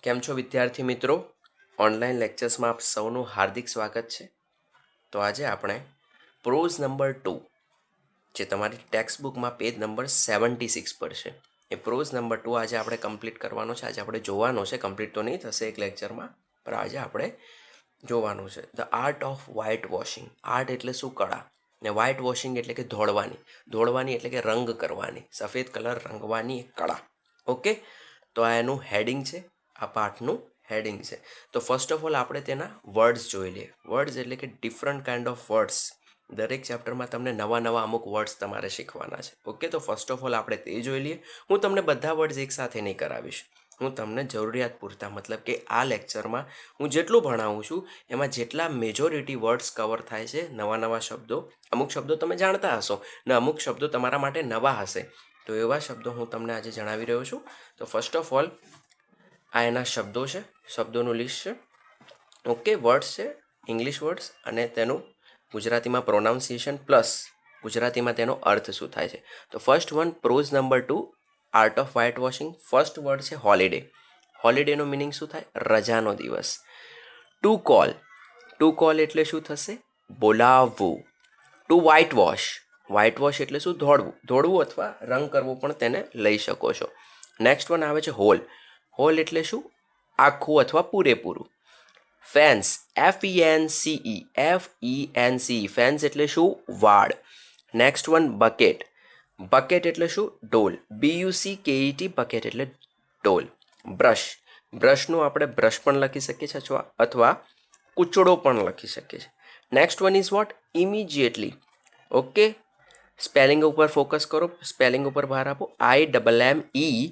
કેમ છો વિદ્યાર્થી મિત્રો? ઓનલાઈન લેક્ચર્સમાં આપ સૌનું હાર્દિક સ્વાગત છે. તો આજે આપણે પ્રોઝ નંબર 2 જે તમારી ટેક્સ્ટ બુકમાં પેજ નંબર 76 પર છે એ પ્રોઝ નંબર 2 આજે આપણે કમ્પ્લીટ કરવાનો છે. આજે આપણે જોવાનો છે, કમ્પ્લીટ તો નહીં થશે એક લેક્ચરમાં, પણ આજે આપણે જોવાનું છે. The art of white washing. Art એટલે શું? કળા. ને વ્હાઇટ વોશિંગ એટલે કે ધોળવાની એટલે કે રંગ કરવાની, સફેદ કલર રંગવાની એક કળા. ઓકે, તો આ એનું હેડિંગ છે, આ પાઠનું હેડિંગ છે. તો ફર્સ્ટ ઓફ ઓલ આપણે તેના વર્ડ્સ જોઈ લઈએ. વર્ડ્સ એટલે કે ડિફરન્ટ કાઇન્ડ ઓફ વર્ડ્સ. દરેક ચેપ્ટરમાં તમને નવા નવા અમુક વર્ડ્સ તમારે શીખવાના છે. ઓકે, તો ફર્સ્ટ ઓફ ઓલ આપણે તે જોઈ લઈએ. હું તમને બધા વર્ડ્સ એકસાથે નહીં કરાવીશ. હું તમને જરૂરિયાત પૂરતા, મતલબ કે આ લેક્ચરમાં હું જેટલું ભણાવું છું એમાં જેટલા મેજોરિટી વર્ડ્સ કવર થાય છે, નવા નવા શબ્દો, અમુક શબ્દો તમે જાણતા હશો ને અમુક શબ્દો તમારા માટે નવા હશે, તો એવા શબ્દો હું તમને આજે જણાવી રહ્યો છું. તો ફર્સ્ટ ઓફ ઓલ આ એના શબ્દો છે, શબ્દોનું લિસ્ટ છે. ઓકે, વર્ડ્સ છે, ઇંગ્લિશ વર્ડ્સ અને તેનું ગુજરાતીમાં પ્રોનાઉન્સિએશન પ્લસ ગુજરાતીમાં તેનો અર્થ શું થાય છે. તો first one, pros number 2, art of white washing. First word છે હોલિડે. હોલિડેનો મિનિંગ શું થાય? રજાનો દિવસ. To call. ટુ કોલ એટલે શું થશે? બોલાવવું. To white wash. Whitewash એટલે શું? ધોળવું અથવા રંગ કરવો પણ તેને લઈ શકો છો. નેક્સ્ટ વન આવે છે હોલ. હોલ એટલે શું? આખું અથવા પૂરેપૂરું. ફેન્સ. FENCE. ફેન્સ એટલે શું? વાળ. Next one bucket. બકેટ એટલે શું? ડોલ. BUCKET, બકેટ એટલે ડોલ. બ્રશ. બ્રશનું આપણે બ્રશ પણ લખી શકીએ છીએ અથવા કૂચડો પણ લખી શકીએ છીએ. Next one is vote? Immediately. Okay, spelling ઉપર ફોકસ કરો, સ્પેલિંગ ઉપર ભાર આપો. IMMEDIATELY.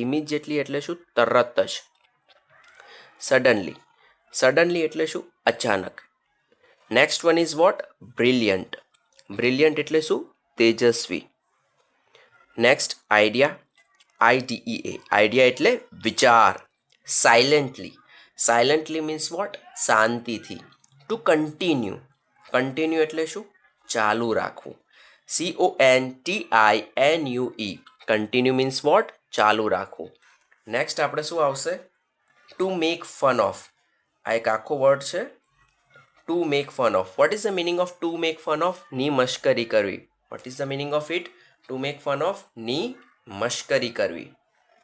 ઇમિજિએટલી એટલે શું? તરત જ. સડનલી. સડનલી એટલે શું? અચાનક. Next one is what? Brilliant. Brilliant એટલે શું? તેજસ્વી. Next idea. IDEA. આઈડિયા એટલે વિચાર. સાયલેન્ટલી. Silently means what? શાંતિથી. To continue. કન્ટિન્યુ એટલે શું? ચાલુ રાખવું. CONTINUE. Continue means what? ચાલુ રાખવું. નેક્સ્ટ આપણે શું આવશે? To make fun of. આ એક આખો વર્ડ છે, to make fun of. What is the meaning of to make fun of? ની મશ્કરી કરવી. What is the meaning of it? To make fun of, ની મશ્કરી કરવી.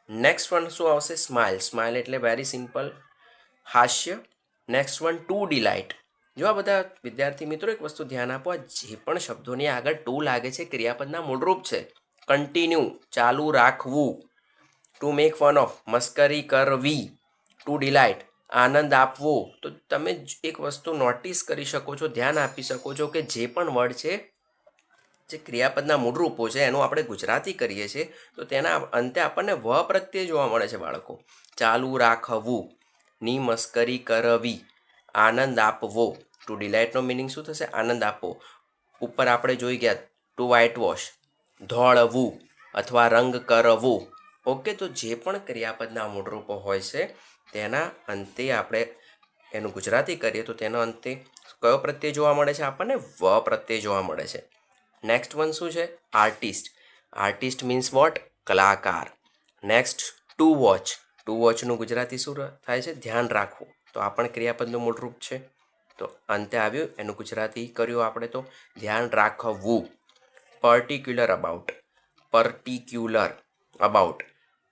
નેક્સ્ટ વન શું આવશે? સ્માઇલ. સ્માઇલ એટલે વેરી સિમ્પલ, હાસ્ય. Next one to delight. જો આ બધા વિદ્યાર્થી મિત્રો એક વસ્તુ ધ્યાન આપો, જે પણ શબ્દોની આગળ ટુ લાગે છે ક્રિયાપદના મૂળરૂપ છે. કન્ટિન્યુ ચાલુ રાખવું. ટુ મેક ફન ઓફ મસ્કરી કરવી. ટુ ડિલાઇટ આનંદ આપવો. તો તમે એક વસ્તુ નોટિસ કરી શકો છો, ધ્યાન આપી શકો છો કે જે પણ વર્ડ છે, જે ક્રિયાપદના મૂળરૂપો છે, એનું આપણે ગુજરાતી કરીએ છીએ તો તેના અંતે આપણને વ પ્રત્યય જોવા મળે છે બાળકો. ચાલુ રાખવું, ની મસ્કરી કરવી, આનંદ આપવો. ટુ ડિલાઇટનો મિનિંગ શું થશે? આનંદ આપવો. ઉપર આપણે જોઈ ગયા ટુ વ્હાઇટ વોશ, ધોળવું અથવા રંગ કરવું. ઓકે, તો જે પણ ક્રિયાપદના મૂળરૂપો હોય છે તેના અંતે આપણે એનું ગુજરાતી કરીએ તો તેના અંતે કયો પ્રત્યય જોવા મળે છે? આપણને વ પ્રત્યય જોવા મળે છે. નેક્સ્ટ વન શું છે? આર્ટિસ્ટ. Artist means what? કલાકાર. Next to watch. ટુ વોચનું ગુજરાતી શું થાય છે? ધ્યાન રાખવું. તો આ પણ ક્રિયાપદનું મૂળરૂપ છે. તો અંતે આવ્યું, એનું ગુજરાતી કર્યું આપણે તો ધ્યાન રાખવું. Particular about. પર્ટિક્યુલર અબાઉટ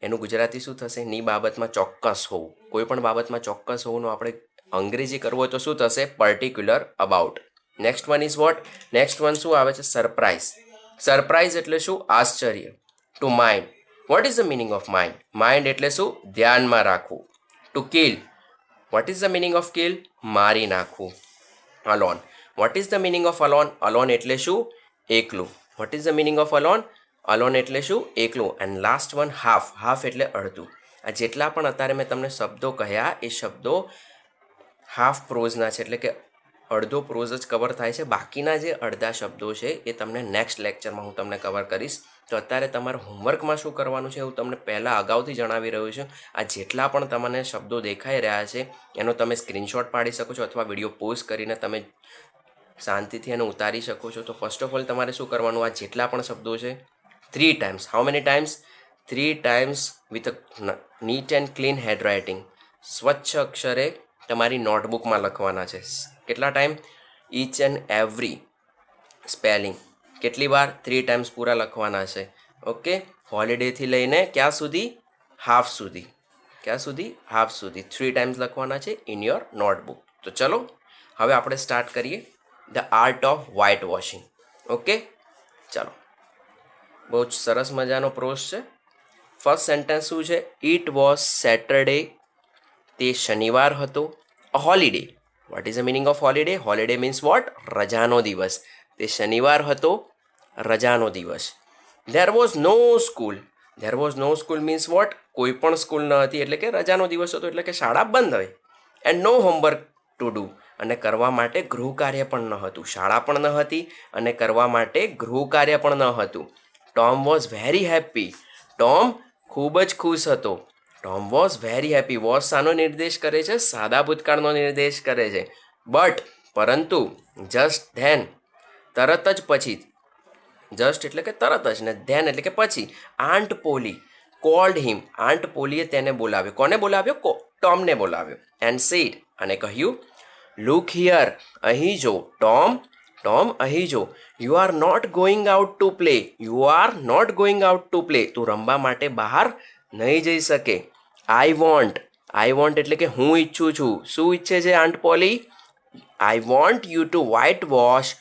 એનું ગુજરાતી શું થશે? ની બાબતમાં ચોક્કસ હોવું. કોઈ પણ બાબતમાં ચોક્કસ હોવાનું આપણે અંગ્રેજી કરવું હોય તો શું થશે? Particular about. Next one is vote? Next one શું આવે છે? સરપ્રાઇઝ. સરપ્રાઇઝ એટલે શું? આશ્ચર્ય. To mind. Vote is the meaning of mind? Mind એટલે શું? ધ્યાનમાં રાખવું. Two kill. Vote is the meaning of kill? મારી નાખવું. Alone. Vote is the meaning of alone? Alone એટલે શું? એકલું. Vote is the meaning of alone? Alone એટલે શું? એકલું. And last one half. Half એટલે અડધું. આ જેટલા પણ અત્યારે મેં તમને શબ્દો કહ્યા એ શબ્દો હાફ પ્રોઝના છે, એટલે કે અડધો પ્રોઝ જ કવર થાય છે. બાકીના જે અડધા શબ્દો છે એ તમને નેક્સ્ટ લેક્ચરમાં હું તમને કવર કરીશ. તો અત્યારે તમારે હોમવર્કમાં શું કરવાનું છે હું તમને પહેલાં અગાઉથી જણાવી રહ્યો છું. આ જેટલા પણ તમને શબ્દો દેખાઈ રહ્યા છે એનો તમે સ્ક્રીનશોટ પાડી શકો છો અથવા વિડીયો પોઝ કરીને તમે શાંતિથી એને ઉતારી શકો છો. તો ફર્સ્ટ ઓફ ઓલ તમારે શું કરવાનું? આ જેટલા પણ શબ્દો છે 3 times. How many times? 3 times with a neat and clean handwriting. સ્વચ્છ અક્ષરે તમારી નોટબુકમાં લખવાના છે. કેટલા time? Each and every spelling કેટલી વાર? 3 times પૂરા લખવાના છે. ઓકે, હોલિડેથી લઈને ક્યાં સુધી? હાફ સુધી. ક્યાં સુધી? હાફ સુધી 3 times લખવાના છે ઇન યોર નોટબુક. તો ચલો હવે આપણે સ્ટાર્ટ કરીએ the art of white washing. Okay, ચાલો. બહુ જ સરસ મજાનો પ્રોસ છે. ફર્સ્ટ સેન્ટેન્સ શું છે? It was Saturday. તે શનિવાર હતો. A holiday. What is the meaning of holiday? Holiday means what? રજાનો દિવસ. તે શનિવાર હતો, રજાનો દિવસ. There was no school. There was no school means what? કોઈ પણ સ્કૂલ ન હતી, એટલે કે રજાનો દિવસ હતો, એટલે કે શાળા બંધ હોય. And no homework to do. અને કરવા માટે ગૃહ કાર્ય પણ ન હતું. શાળા પણ ન હતી અને કરવા માટે ગૃહ કાર્ય પણ ન હતું. Tom was very happy. Tom ખૂબ જ ખુશ હતો. Tom was very happy. Was શાનો નિર્દેશ કરે છે? સાદા ભૂતકાળનો નિર્દેશ કરે છે. બટ પરંતુ જસ્ટ ધેન તરત જ પછી, જસ્ટ એટલે કે તરત જ, ને ધેન એટલે કે પછી, આંટ પોલી કોલ્ડ હિમ. આંટ પોલીએ તેને બોલાવ્યો. કોને બોલાવ્યો? ટોમને બોલાવ્યો. એન્ડ સેડ અને કહ્યું, લુક હિયર. અહીં જો. ટોમ અહીં જો. You are not going out to play. You are not going out to play. તું રમવા માટે બહાર નહીં જઈ શકે. આઈ વોન્ટ એટલે કે હું ઈચ્છું છું. શું ઈચ્છે છે aunt Polly? I want you to white wash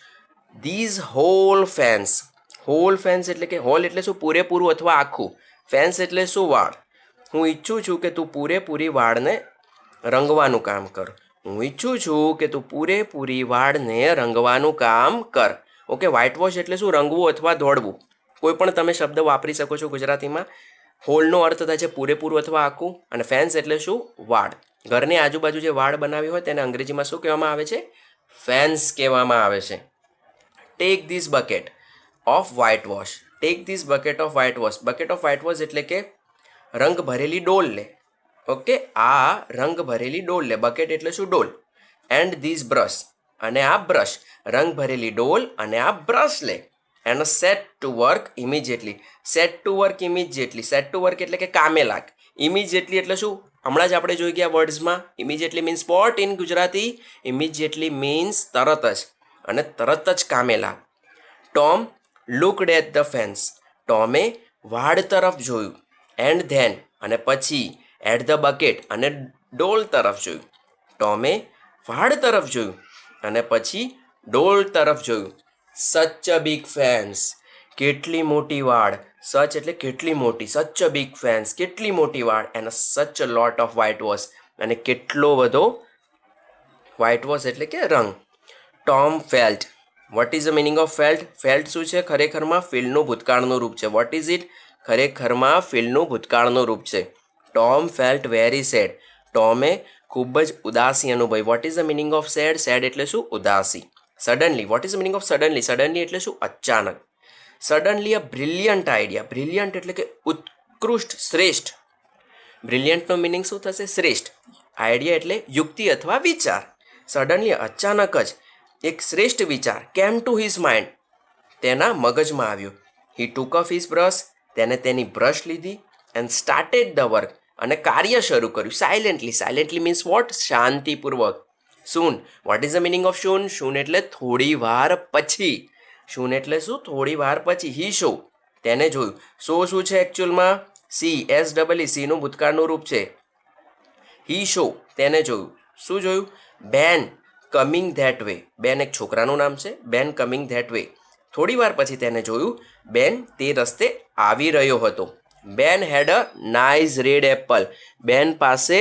these whole fence. Whole fence એટલે કે હોલ એટલે શું? પૂરેપૂરું અથવા આખું. ફેન્સ એટલે શું? વાળ. હું ઈચ્છું છું કે તું પૂરેપૂરી વાળને રંગવાનું કામ કર. હું ઈચ્છું છું કે તું પૂરેપૂરી વાળને રંગવાનું કામ કર. ઓકે, વ્હાઇટ વોશ એટલે શું? રંગવું અથવા ધોળવું. કોઈ પણ તમે શબ્દ વાપરી શકો છો ગુજરાતીમાં. હોલનો અર્થ થાય છે પૂરેપૂરું અથવા આખું, અને ફેન્સ એટલે શું? વાળ. ઘરની આજુબાજુ જે વાળ બનાવી હોય તેને અંગ્રેજીમાં શું કહેવામાં આવે છે? ફેન્સ કહેવામાં આવે છે. Take this bucket of white wash. Take this bucket of white wash. Bucket of whitewash એટલે કે રંગ ભરેલી ડોલ લે. ઓકે, આ રંગ ભરેલી ડોલ લે. બકેટ એટલે શું? ડોલ. And this brush. અને આ બ્રશ. રંગ ભરેલી ડોલ અને આ બ્રશ લે. And set to work immediately. Set to work immediately. Set to work એટલે કે કામે લાગ. ઇમિજિએટલી એટલે શું? હમણાં જ આપણે જોઈ ગયા વર્ડ્સમાં. Immediately means what in Gujarati? Immediately means તરત જ, અને તરત જ કામે લાગ. Tom looked at the fence. ટોમે વાડ તરફ જોયું. એન્ડ ધેન અને પછી, એટ ધ બકેટ અને ડોલ તરફ જોયું. ટોમે વાડ તરફ જોયું અને પછી ડોલ તરફ જોયું. સચ અ બિગ ફેન્સ. કેટલી મોટી વાડ. સચ એટલે કેટલી મોટી. સચ અ બિગ ફેન્સ કેટલી મોટી વાડ. And such a lot of whitewash. અને કેટલો બધો વ્હાઇટ વોશ એટલે કે રંગ. Tom felt. What is the meaning of felt? Felt શું છે? ખરેખરમાં ફીલનું ભૂતકાળનું રૂપ છે. What is it? ખરેખરમાં ફીલનું ભૂતકાળનું રૂપ છે. Tom felt very sad. ટોમે ખૂબ જ ઉદાસી અનુભવી. What is the meaning of sad? Sad એટલે શું? ઉદાસી. Suddenly. What is the meaning of suddenly? Suddenly એટલે શું? અચાનક. સડનલી અ બ્રિલિયન્ટ આઈડિયા. બ્રિલિયન્ટ એટલે કે ઉત્કૃષ્ટ, શ્રેષ્ઠ. બ્રિલિયન્ટનો મિનિંગ શું થશે? શ્રેષ્ઠ. આઈડિયા એટલે યુક્તિ અથવા વિચાર. સડનલી અચાનક જ એક શ્રેષ્ઠ વિચાર કેમ ટુ હિઝ માઇન્ડ. તેના મગજમાં આવ્યો. He took of his brush. તેને તેની બ્રશ લીધી. And started the work. અને કાર્ય શરૂ કર્યું. સાયલેન્ટલી. Silently means what? શાંતિપૂર્વક. Soon. What is the meaning of soon? Soon એટલે થોડી વાર પછી. સૂન એટલે શું? થોડી વાર પછી. He saw. તેને જોયું. શો શું છે એકચ્યુઅલમાં? સી. S double E. સીનું ભૂતકાળનું રૂપ છે. He saw. તેને જોયું. શું જોયું? બેન કમિંગ ધેટ વે. બેન એક છોકરાનું નામ છે. બેન કમિંગ ધેટ વે. થોડી વાર પછી તેને જોયું. બેન તે રસ્તે આવી રહ્યો હતો. બેન હેડ અ નાઇસ રેડ એપલ. બેન પાસે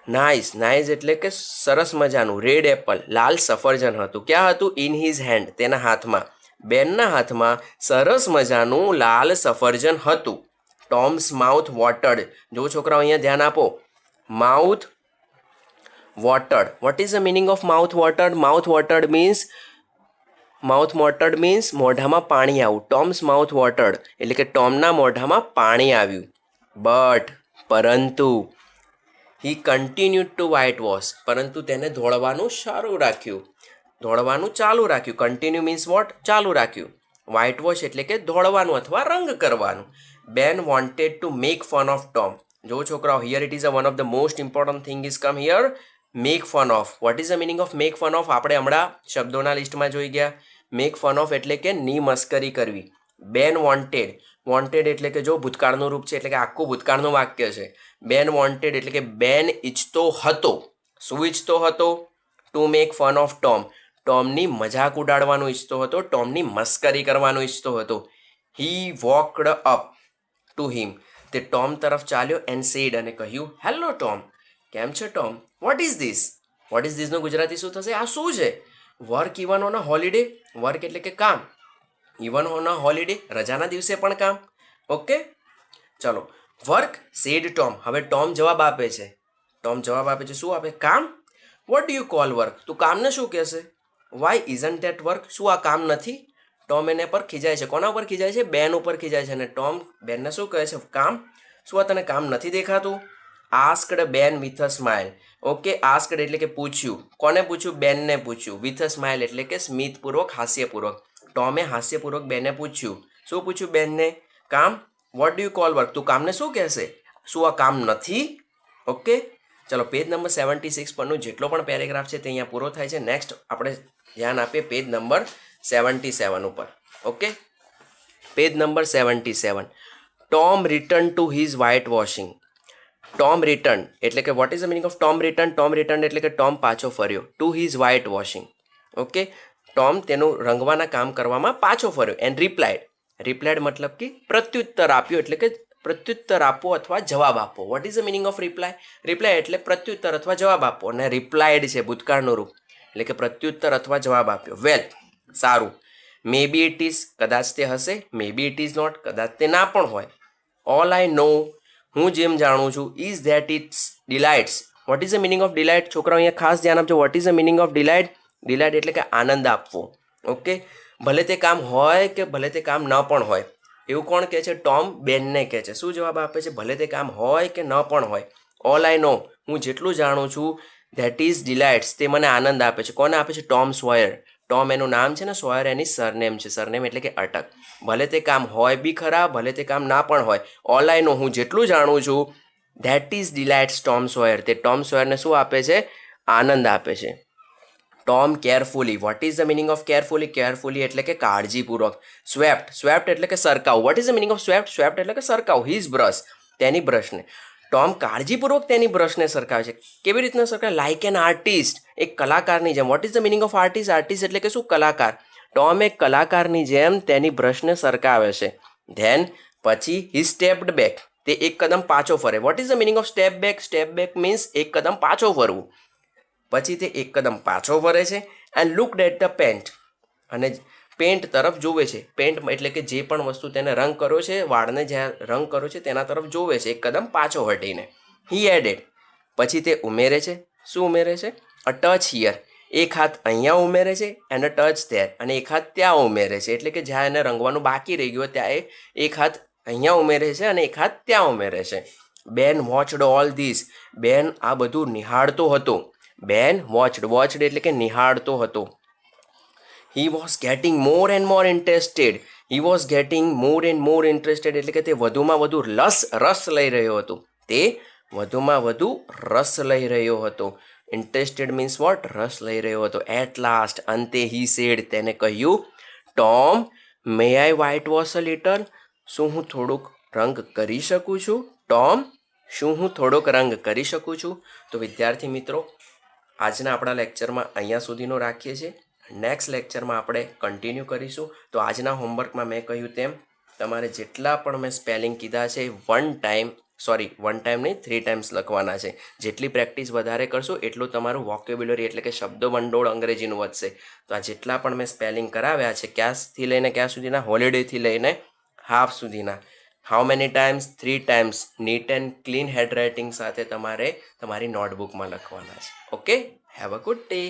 નાઇસ એટલે કે સરસ મજાનું, રેડ એપલ લાલ સફરજન હતું. ક્યાં હતું? In his hand. તેના હાથમાં. બેનના હાથમાં સરસ મજાનું લાલ સફરજન હતું. Tom's mouth watered. જો છોકરાઓ અહીંયા ધ્યાન આપો. Mouth watered. What is the meaning of mouth watered? Mouth watered means મોઢામાં પાણી આવ્યું. ટોમ્સ માઉથ વોટર્ડ એટલે કે ટોમના મોઢામાં પાણી આવ્યું. બટ પરંતુ હી કન્ટિન્યુડ ટુ વ્હાઇટ વોશ. પરંતુ તેને ધોળવાનું ચાલુ રાખ્યું. Continue means what? ચાલુ રાખ્યું. વ્હાઇટ વોશ એટલે કે ધોળવાનું અથવા રંગ કરવાનું. Ben wanted to make fun of Tom. જો છોકરાઓ, here it is a one of the most important thing is come here. Make fun of. What is the meaning of make fun of? આપણે હમણાં શબ્દોના લિસ્ટમાં જોઈ ગયા. Make fun of એટલે કે ની મસ્કરી કરવી. બેન વોન્ટેડ. વોન્ટેડ એટલે કે જો ભૂતકાળનું રૂપ છે એટલે કે આખું ભૂતકાળનું વાક્ય છે. બેન વોન્ટેડ એટલે કે બેન ઈચ્છતો હતો. શું ઈચ્છતો હતો? To make fun of Tom. ટોમની મજાક ઉડાડવાનું ઈચ્છતો હતો, ટોમની મસ્કરી કરવાનું ઈચ્છતો હતો. He walked up to him. તે ટોમ તરફ ચાલ્યો એન્ડ સેડ અને કહ્યું, હેલો ટોમ. કેમ છે Tom? What is this? What is ધીસનું ગુજરાતી શું થશે? આ શું છે? Work even on a holiday. Work એટલે કે કામ. ઇવન ઓન અ હોલિડે, રજાના દિવસે પણ કામ. ઓકે, ચલો. Work said Tom. હવે ટોમ જવાબ આપે છે. ટોમ જવાબ આપે છે. શું આપે? કામ. What do you call work? તું કામને શું કહેશે? Why isn't that work? શું આ કામ નથી? ટોમ એને પર ખીજાય છે. કોના ઉપર ખીજાય છે? બેન ઉપર ખીજાય છે. અને ટોમ બેનને શું કહે છે? કામ. શું આ તને કામ નથી દેખાતું? આસ્કડ બેન with a smile. Okay, asked એટલે કે પૂછ્યું. કોને પૂછ્યું? બેનને પૂછ્યું. વિથ અ સ્માઇલ એટલે કે સ્મિતપૂર્વક, હાસ્યપૂર્વક. ટોમે હાસ્યપૂર્વક બેનને પૂછ્યું. શું પૂછ્યું બેનને? કામ. What do you call work? તું કામને શું કહેશે? શું આ કામ નથી? ઓકે, ચલો. પેજ નંબર 76 પરનું જેટલો પણ પેરેગ્રાફ છે તે અહીંયા પૂરો થાય છે. નેક્સ્ટ આપણે ધ્યાન આપીએ પેજ નંબર 77 ઉપર. Okay, page number 77. Tom return to his white washing. Tom return એટલે કે vote is the meaning of Tom return? Tom return એટલે કે ટોમ પાછો ફર્યો. To his white washing. Okay, Tom તેનું રંગવાના કામ કરવામાં પાછો ફર્યો. And replied. રિપ્લાઇડ મતલબ કે પ્રત્યુત્તર આપ્યો એટલે કે પ્રત્યુત્તર આપો અથવા જવાબ આપો. Vote is the meaning of reply? Reply એટલે પ્રત્યુત્તર અથવા જવાબ આપો. અને રિપ્લાઇડ છે ભૂતકાળનું રૂપ એટલે કે પ્રત્યુત્તર અથવા જવાબ આપ્યો. વેલ, સારું. મે બી ઇટ ઇઝ, કદાચ તે હશે. મે બી ઇટ ઇઝ નોટ, કદાચ તે ના પણ હોય. ઓલ આઈ નો, હું જેમ જાણું છું, is that it's delights. What is the meaning of delight? છોકરાઓ અહીંયા ખાસ ધ્યાન આપજો. What is the meaning of delight? Delight એટલે કે આનંદ આપવો. ઓકે, ભલે તે કામ હોય કે ભલે તે કામ ન પણ હોય. એવું કોણ કહે છે? ટોમ બેનને કહે છે. શું જવાબ આપે છે? ભલે તે કામ હોય કે ન પણ હોય. ઓલ આઈ નો, હું જેટલું જાણું છું, ધેટ ઇઝ ડિલાઇટ્સ, તે મને આનંદ આપે છે. કોને આપે છે? Tom Sawyer. ટોમ એનું નામ છે ને, સોયર એની સરનેમ છે. સરનેમ એટલે કે અટક. ભલે તે કામ હોય બી ખરા, ભલે તે કામ ના પણ હોય. ઓલ આઈ નો, હું જેટલું જાણું છું, that is delights Tom Sawyer. તે ટોમ સોયરને શું આપે છે? આનંદ આપે છે. Tom carefully. What is the meaning of carefully? Carefully એટલે કે કાળજીપૂર્વક. સ્વેપ્ટ. સ્વેપ્ટ એટલે કે સરકાવ. What is the meaning of swept? Swept એટલે કે સરકાવ. હિઝ બ્રશ, તેની બ્રશને. ટોમ કાળજીપૂર્વક તેની બ્રશને સરકાવે છે. કેવી રીતના સરકાવે? લાઇક એન આર્ટિસ્ટ, એક કલાકારની જેમ. Vote is the meaning of artist? Artist એટલે કે શું? કલાકાર. ટોમ એક કલાકારની જેમ તેની બ્રશને સરકાવે છે. ધેન પછી હી સ્ટેપ્ડ બેક, તે એક કદમ પાછો ફરે. Vote is the meaning of step back? Step back means એક કદમ પાછો ફરવું. પછી તે એક કદમ પાછો ફરે છે. And looked at the pant, અને પેન્ટ તરફ જોવે છે. પેન્ટ એટલે કે જે પણ વસ્તુ તેને રંગ કર્યો છે, વાળને જ્યાં રંગ કર્યો છે તેના તરફ જોવે છે એક કદમ પાછો હટીને. હી એડેડ, પછી તે ઉમેરે છે. શું ઉમેરે છે? અ ટચ હિયર, એક હાથ અહીંયા ઉમેરે છે. એન્ડ અ ટચ ધેર, અને એક હાથ ત્યાં ઉમેરે છે. એટલે કે જ્યાં એને રંગવાનું બાકી રહી ગયું ત્યાં એ એક હાથ અહીંયા ઉમેરે છે અને એક હાથ ત્યાં ઉમેરે છે. બેન વોચડ ઓલ ધીસ, બેન આ બધું નિહાળતો હતો. બેન વોચડ, વોચડ એટલે કે નિહાળતો હતો. He was gating more and more interested. He was gating more and more interested એટલે કે તે વધુમાં વધુ રસ લઈ રહ્યો હતો. તે વધુમાં વધુ રસ લઈ રહ્યો હતો. Interested means what? રસ લઈ રહ્યો હતો. એટ લાસ્ટ, અંતે, હી સેડ, તેને કહ્યું, Tom May I white wash a little? શું હું થોડુંક રંગ કરી શકું છું? ટોમ, શું હું થોડોક રંગ કરી શકું છું? તો વિદ્યાર્થી મિત્રો, આજના આપણા લેક્ચરમાં અહીંયા સુધીનો રાખીએ છીએ. નેક્સ્ટ લેક્ચરમાં આપણે કન્ટિન્યુ કરીશું. તો આજના હોમવર્કમાં મેં કહ્યું તેમ તમારે જેટલા પણ મેં સ્પેલિંગ કીધા છે વન ટાઈમ નહીં, 3 ટાઈમ્સ લખવાના છે. જેટલી પ્રેક્ટિસ વધારે કરશો એટલું તમારું વોકેબ્યુલરી એટલે કે શબ્દો ભંડોળ અંગ્રેજીનું વધશે. તો આ જેટલા પણ મેં સ્પેલિંગ કરાવ્યા છે, ક્યાંથી લઈને ક્યાં સુધીના? હોલિડેથી લઈને હાફ સુધીના. How many times? 3 times. Neat and clean hand writing સાથે તમારે તમારી નોટબુકમાં લખવાના છે. Okay, have a good day.